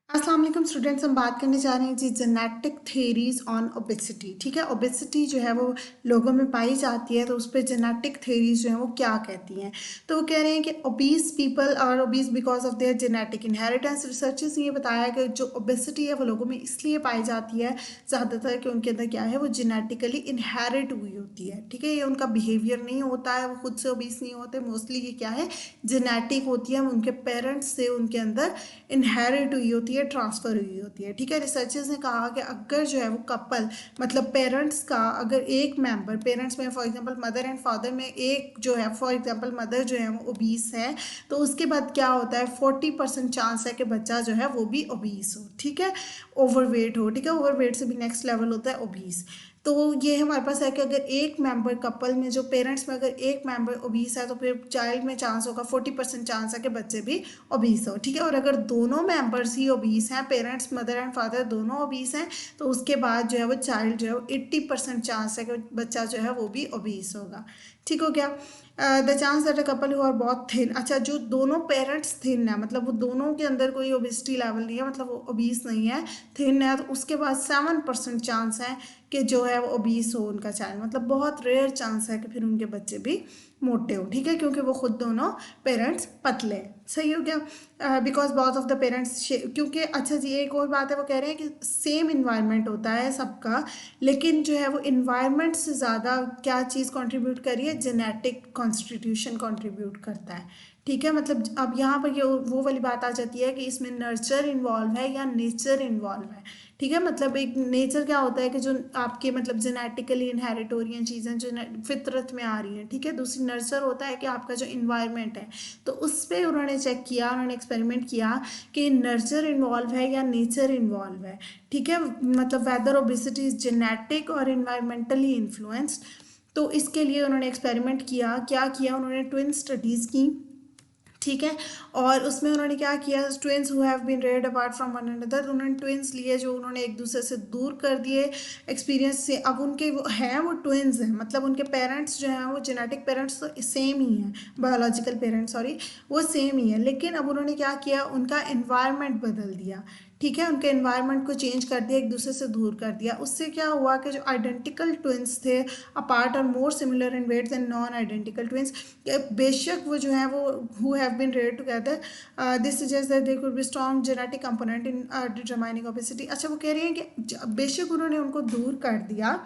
अस्सलाम वालेकुम स्टूडेंट्स, हम बात करने जा रहे हैं जी जेनेटिक थेरीज ऑन ओबेसिटी। ठीक है, ओबेसिटी जो है वो लोगों में पाई जाती है, तो उस पर जेनेटिक थेरीज जो है वो क्या कहती हैं। तो वो कह रहे हैं कि obese people are obese because of their genetic inheritance. Researchers ने ये बताया कि जो ओबेसिटी है वो लोगों में इसलिए पाई जाती है ज़्यादातर कि उनके अंदर क्या है, वो जेनेटिकली इनहेरिट हुई होती है। ठीक है, ये उनका बिहेवियर नहीं होता है, वो खुद से ओबीस नहीं होते, मोस्टली ये क्या है, जेनेटिक होती है, उनके पेरेंट्स से उनके अंदर इनहेरिट हुई होती है, ट्रांसफ़र हुई होती है। ठीक है, रिसर्चर्स ने कहा कि अगर जो है वो कपल मतलब पेरेंट्स का अगर एक मेंबर, पेरेंट्स में for example mother and father में एक जो है, फॉर एग्जांपल मदर जो है वो ओबीस है, तो उसके बाद क्या होता है, 40% चांस है कि बच्चा जो है वो भी ओबीस हो। ठीक है, ओवरवेट हो। ठीक है, ओवरवेट से भी नेक्स्ट लेवल होता है ओबीस। तो ये हमारे पास है कि अगर एक मेंबर कपल में, जो पेरेंट्स में अगर एक मेंबर ओबीस है, तो फिर चाइल्ड में चांस होगा 40% चांस है कि बच्चे भी ओबीस हो। ठीक है, और अगर दोनों मेंबर्स ही ओबीस हैं, पेरेंट्स मदर एंड फादर दोनों ओबीस हैं, तो उसके बाद जो है वो चाइल्ड जो है वो 80% चांस है कि बच्चा जो है वो भी ओबीस होगा। ठीक हो गया। The chance that a couple who are बहुत थिन, अच्छा जो दोनों पेरेंट्स थिन है, मतलब वो दोनों के अंदर कोई ओबिसिटी लेवल नहीं है, मतलब वो ओबीस नहीं है, थिन है, तो उसके बाद 7% चांस है कि जो है वो ओबीस हो उनका चाइल्ड। मतलब बहुत रेयर चांस है कि फिर उनके बच्चे भी मोटे हो। ठीक है, क्योंकि वो खुद दोनों पेरेंट्स पतले हैं। सही हो गया, because both of the parents, क्योंकि अच्छा जी एक और बात है, वो कह रहे हैं कि सेम इन्वायरमेंट होता है सबका, लेकिन जो है वो इन्वायरमेंट से ज़्यादा क्या चीज़ कंट्रीब्यूट करी है, जेनेटिक कॉन्स्टिट्यूशन कंट्रीब्यूट करता है। ठीक है, मतलब अब यहाँ पर ये वो वाली बात आ जाती है कि इसमें नर्चर इन्वॉल्व है या नेचर इन्वॉल्व है। ठीक है, मतलब एक नेचर क्या होता है कि जो आपके मतलब जेनेटिकली इनहेरिट हो रही हैं चीज़ें जो फितरत में आ रही हैं। ठीक है, दूसरी नर्चर होता है कि आपका जो इन्वायरमेंट है, तो उस पर उन्होंने चेक किया, उन्होंने एक्सपेरिमेंट किया कि नर्चर इन्वॉल्व है या नेचर इन्वॉल्व है। ठीक है, मतलब वेदर ओबेसिटी इज जेनेटिक और इन्वायरमेंटली इन्फ्लुएंस्ड। तो इसके लिए उन्होंने एक्सपेरिमेंट किया, क्या किया, उन्होंने ट्विन स्टडीज़ की। ठीक है, और उसमें उन्होंने क्या किया, twins who have been reared apart from one another, उन्होंने ट्विंस लिए जो उन्होंने एक दूसरे से दूर कर दिए एक्सपीरियंस से। अब उनके वो हैं, वो ट्विंस हैं, मतलब उनके पेरेंट्स जो हैं वो जेनेटिक पेरेंट्स तो सेम ही हैं, बायोलॉजिकल पेरेंट्स सॉरी, वो सेम ही है, लेकिन अब उन्होंने क्या किया, उनका एनवायरनमेंट बदल दिया। ठीक है, उनके एनवायरनमेंट को चेंज कर दिया, एक दूसरे से दूर कर दिया। उससे क्या हुआ कि जो आइडेंटिकल ट्विंस थे अपार्ट और more similar in weight than non identical twins, बेशक वो जो है वो who have been reared together, this suggest that there could be strong genetic component in determining obesity. अच्छा वो कह रही हैं कि बेशक उन्होंने उनको दूर कर दिया।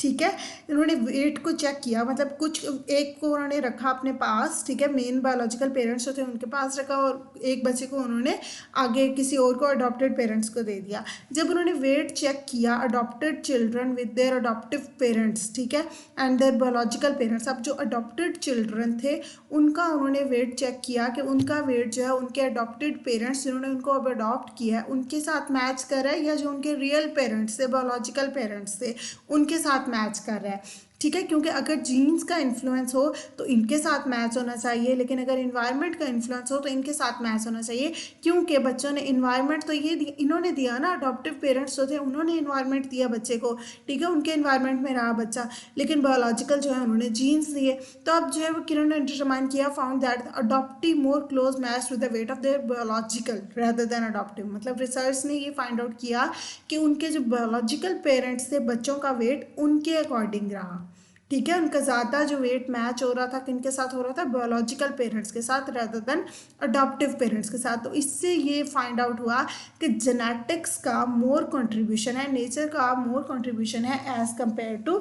ठीक है, इन्होंने वेट को चेक किया, मतलब कुछ एक को उन्होंने रखा अपने पास, ठीक है, मेन बायोलॉजिकल पेरेंट्स जो थे उनके पास रखा, और एक बच्चे को उन्होंने आगे किसी और को अडॉप्टेड पेरेंट्स को दे दिया। जब उन्होंने वेट चेक किया adopted children with their adoptive parents, ठीक है, एंड देयर बायोलॉजिकल पेरेंट्स, अब जो अडॉप्टेड चिल्ड्रन थे उनका उन्होंने वेट चेक किया कि उनका वेट जो है उनके अडॉप्टेड पेरेंट्स जिन्होंने उनको अब अडॉप्ट किया है उनके साथ मैच कर रहा है, या जो उनके रियल पेरेंट्स थे, बायोलॉजिकल पेरेंट्स थे, उनके साथ मैच कर रहा है। ठीक है, क्योंकि अगर जीन्स का इन्फ्लुएंस हो तो इनके साथ मैच होना चाहिए, लेकिन अगर इन्वायरमेंट का इन्फ्लुएंस हो तो इनके साथ मैच होना चाहिए, क्योंकि बच्चों ने इन्वायरमेंट तो ये इन्होंने दिया ना, अडॉप्टिव पेरेंट्स जो थे उन्होंने इन्वायरमेंट दिया बच्चे को। ठीक है, उनके इन्वायरमेंट में रहा बच्चा, लेकिन बायोलॉजिकल जो है उन्होंने जीन्स दिए। तो अब जो है वो किरण ने डिटरमाइन किया, found that adoptive more close match with the weight of their biological rather than adoptive. मतलब रिसर्च ने ये फाइंड आउट किया कि उनके जो बायोलॉजिकल पेरेंट्स थे बच्चों का वेट उनके अकॉर्डिंग रहा। ठीक है, उनका ज़्यादा जो वेट मैच हो रहा था किनके साथ हो रहा था, बायोलॉजिकल पेरेंट्स के साथ रेदर देन अडॉप्टिव पेरेंट्स के साथ। तो इससे ये फाइंड आउट हुआ कि जेनेटिक्स का मोर कंट्रीब्यूशन है, नेचर का मोर कंट्रीब्यूशन है एज कंपेयर टू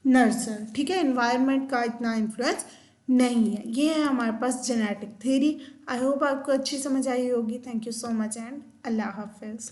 नर्चर। ठीक है, इन्वायरमेंट का इतना इन्फ्लुएंस नहीं है। ये है हमारे पास जेनेटिक थ्योरी। आई होप आपको अच्छी समझ आई होगी। Thank you so much and अल्लाह हाफिज़।